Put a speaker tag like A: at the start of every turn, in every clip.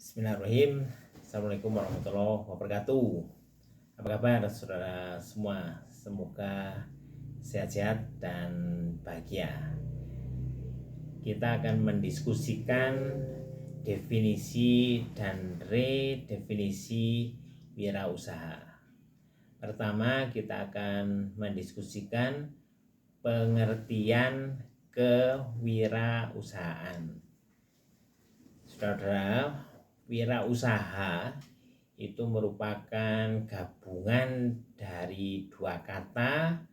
A: Bismillahirrahmanirrahim. Assalamualaikum warahmatullahi wabarakatuh. Apa kabar saudara semua? Semoga sehat-sehat dan bahagia. Kita akan mendiskusikan definisi dan redefinisi wirausaha. Pertama, kita akan mendiskusikan pengertian kewirausahaan. Saudara, wirausaha itu merupakan gabungan dari dua kata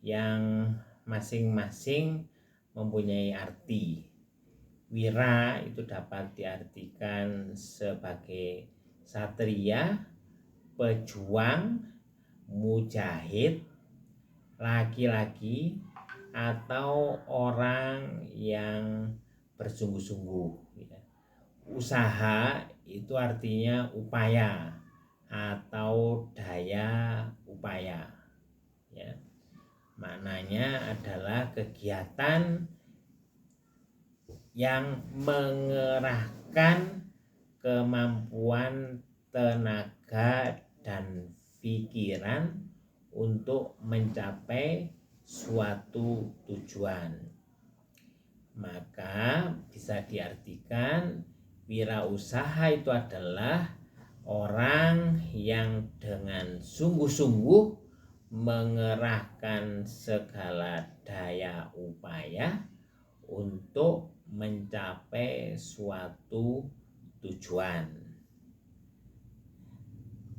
A: yang masing-masing mempunyai arti. Wira itu dapat diartikan sebagai satria, pejuang, mujahid, laki-laki, atau orang yang bersungguh-sungguh. Usaha itu artinya upaya atau daya upaya, ya. Maknanya adalah kegiatan yang mengerahkan kemampuan tenaga dan pikiran untuk mencapai suatu tujuan. Maka bisa diartikan wirausaha itu adalah orang yang dengan sungguh-sungguh mengerahkan segala daya upaya untuk mencapai suatu tujuan.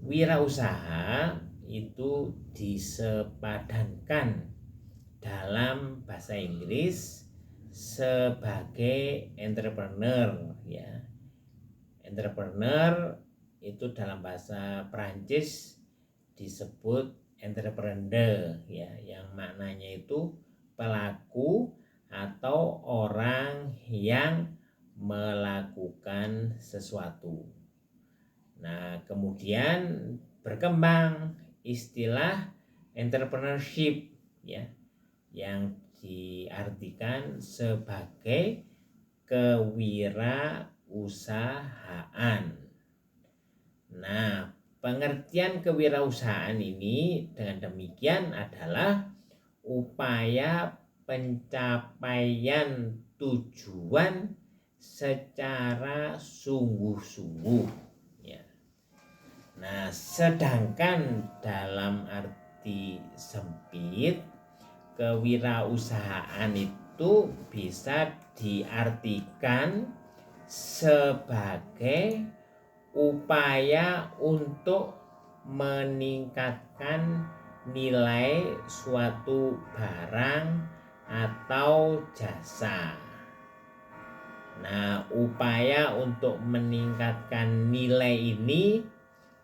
A: Wirausaha itu disepadankan dalam bahasa Inggris sebagai entrepreneur, ya. Entrepreneur itu dalam bahasa Prancis disebut entrepreneur, ya, yang maknanya itu pelaku atau orang yang melakukan sesuatu. Nah, kemudian berkembang istilah entrepreneurship, ya, yang diartikan sebagai kewirausahaan. Nah, pengertian kewirausahaan ini dengan demikian adalah upaya pencapaian tujuan secara sungguh-sungguh, ya. Nah, sedangkan dalam arti sempit, kewirausahaan itu bisa diartikan sebagai upaya untuk meningkatkan nilai suatu barang atau jasa. Nah, upaya untuk meningkatkan nilai ini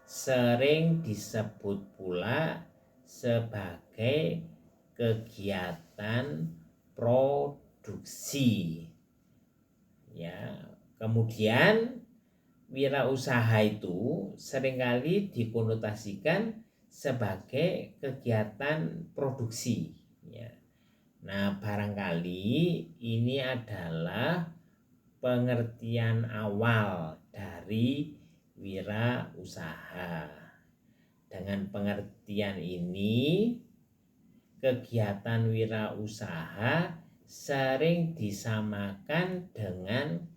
A: sering disebut pula sebagai kegiatan produksi, ya. Kemudian wirausaha itu seringkali dikonotasikan sebagai kegiatan produksi, ya. Nah, barangkali ini adalah pengertian awal dari wirausaha. Dengan pengertian ini, kegiatan wirausaha sering disamakan dengan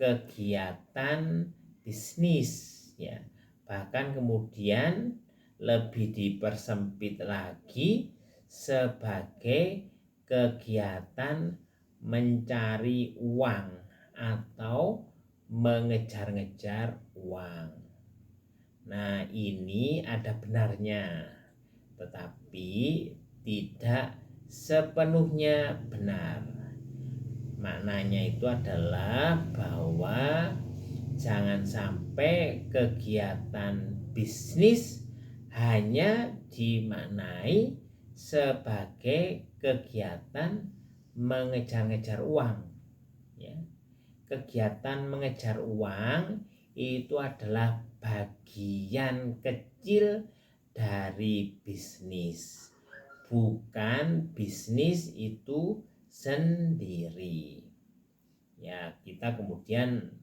A: kegiatan bisnis, ya. Bahkan kemudian lebih dipersempit lagi sebagai kegiatan mencari uang atau mengejar-ngejar uang. Nah, ini ada benarnya, tetapi tidak sepenuhnya benar. Maknanya itu adalah bahwa jangan sampai kegiatan bisnis hanya dimaknai sebagai kegiatan mengejar-ngejar uang, ya. Kegiatan mengejar uang itu adalah bagian kecil dari bisnis, bukan bisnis itu sendiri. Ya, kita kemudian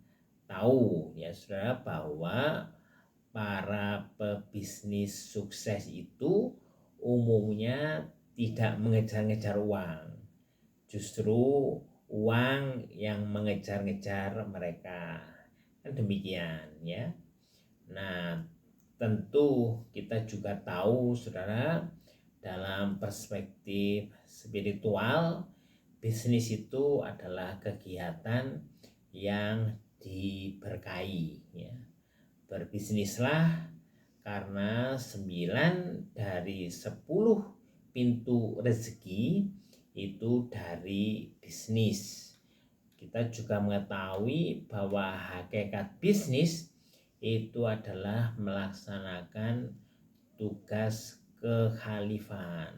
A: tahu ya saudara bahwa para pebisnis sukses itu umumnya tidak mengejar-ngejar uang. Justru uang yang mengejar-ngejar mereka. Kan demikian ya. Nah, tentu kita juga tahu saudara, dalam perspektif spiritual, bisnis itu adalah kegiatan yang diberkahi ya. Berbisnislah karena 9 dari 10 pintu rezeki itu dari bisnis. Kita juga mengetahui bahwa hakikat bisnis itu adalah melaksanakan tugas kekhalifahan.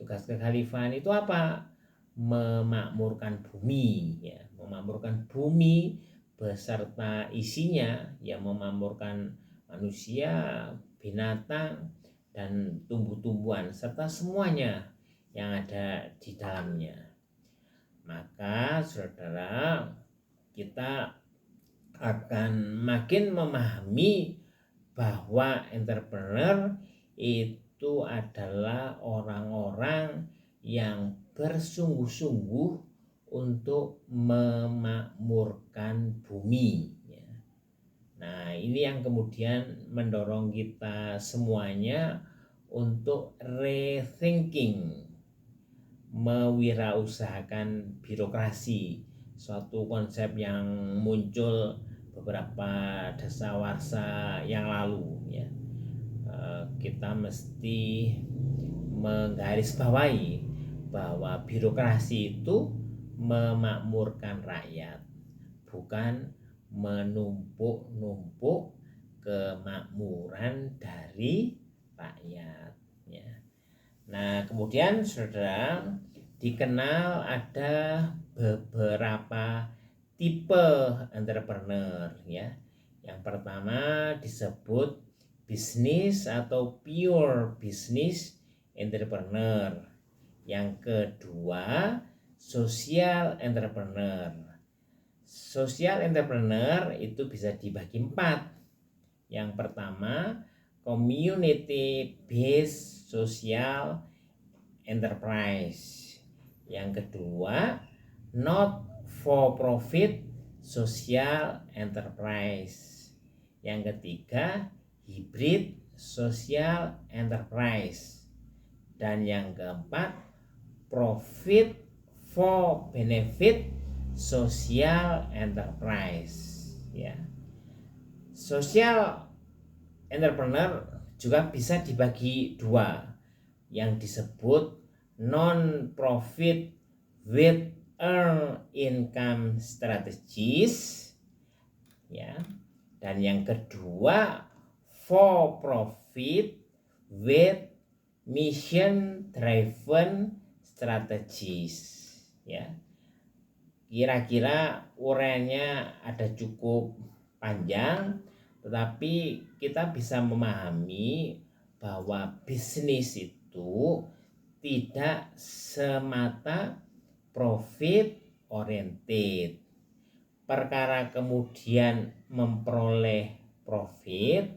A: Tugas kekhalifahan itu apa? Memakmurkan bumi ya, memakmurkan bumi beserta isinya, yang memakmurkan manusia, binatang, dan tumbuh-tumbuhan serta semuanya yang ada di dalamnya. Maka saudara, kita akan makin memahami bahwa entrepreneur itu adalah orang-orang yang bersungguh-sungguh untuk memakmurkan bumi. Nah, ini yang kemudian mendorong kita semuanya untuk rethinking, mewirausahakan birokrasi, suatu konsep yang muncul beberapa dasawarsa yang lalu ya. Kita mesti menggarisbawahi bahwa birokrasi itu memakmurkan rakyat, bukan menumpuk-numpuk kemakmuran dari rakyat ya. Nah, kemudian saudara, dikenal ada beberapa tipe entrepreneur ya. Yang pertama disebut bisnis atau pure business entrepreneur. Yang kedua social entrepreneur. Social entrepreneur itu bisa dibagi 4. Yang pertama community based social enterprise. Yang kedua not for profit social enterprise. Yang ketiga hybrid social enterprise. Dan yang keempat profit for benefit social enterprise ya. Social entrepreneur juga bisa dibagi 2, yang disebut non-profit with earned income strategies ya, dan yang kedua for profit with mission driven strategies ya. Kira-kira uraiannya ada cukup panjang, tetapi kita bisa memahami bahwa bisnis itu tidak semata profit oriented. Perkara kemudian memperoleh profit,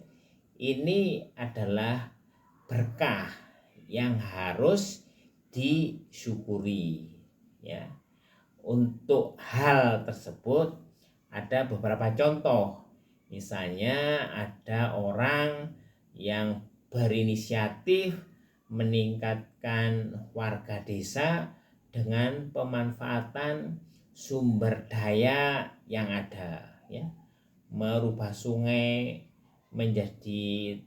A: ini adalah berkah yang harus disyukuri ya. Untuk hal tersebut ada beberapa contoh. Misalnya ada orang yang berinisiatif meningkatkan warga desa dengan pemanfaatan sumber daya yang ada ya. Merubah sungai menjadi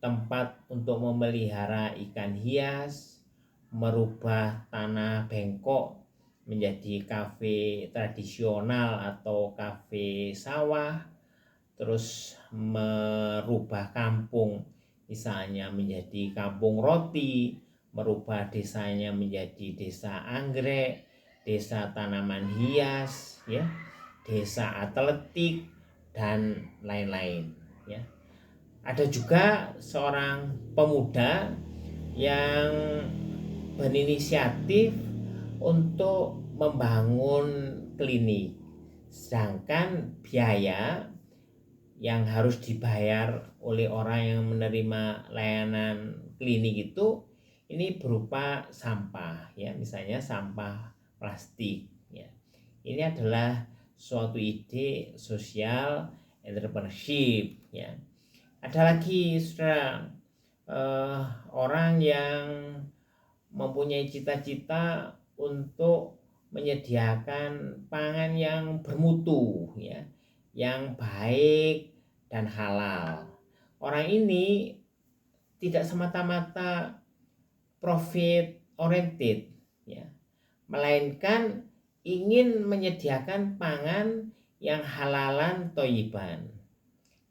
A: tempat untuk memelihara ikan hias, merubah tanah bengkok menjadi kafe tradisional atau kafe sawah, terus merubah kampung misalnya menjadi kampung roti, merubah desanya menjadi desa anggrek, desa tanaman hias ya, desa atletik, dan lain-lain ya. Ada juga seorang pemuda yang berinisiatif untuk membangun klinik Sedangkan biaya yang harus dibayar oleh orang yang menerima layanan klinik itu ini berupa sampah ya, misalnya sampah plastik ya. Ini adalah suatu ide sosial entrepreneurship ya. Ada lagi saudara, orang yang mempunyai cita-cita untuk menyediakan pangan yang bermutu ya, yang baik dan halal. Orang ini tidak semata-mata profit oriented ya, melainkan ingin menyediakan pangan yang halalan toyiban,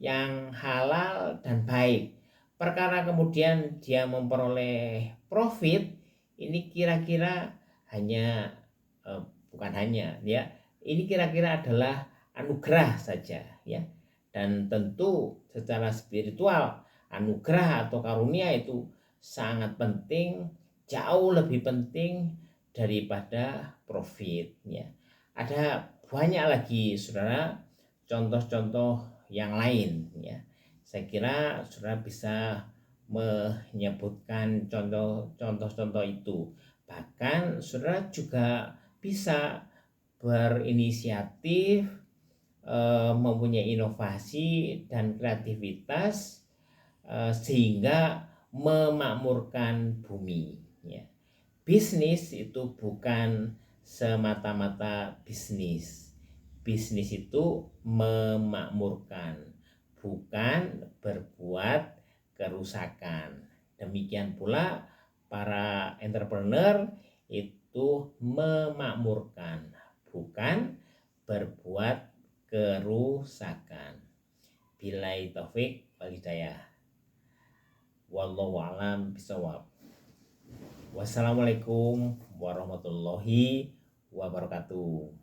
A: yang halal dan baik. Perkara kemudian dia memperoleh profit, ini kira-kira hanya bukan hanya ya, ini kira-kira adalah anugerah saja ya. Dan tentu secara spiritual anugerah atau karunia itu sangat penting, jauh lebih penting daripada profit ya. Ada banyak lagi saudara contoh-contoh yang lain ya. Saya kira saudara bisa menyebutkan contoh-contoh itu. Bahkan saudara juga bisa berinisiatif, mempunyai inovasi dan kreativitas sehingga memakmurkan bumi ya. Bisnis itu bukan semata-mata bisnis. Bisnis itu memakmurkan, bukan berbuat kerusakan. Demikian pula para entrepreneur itu memakmurkan, bukan berbuat kerusakan. Billahi taufik wal hidayah. Wallahu a'lam bishawab. Wassalamualaikum warahmatullahi wabarakatuh.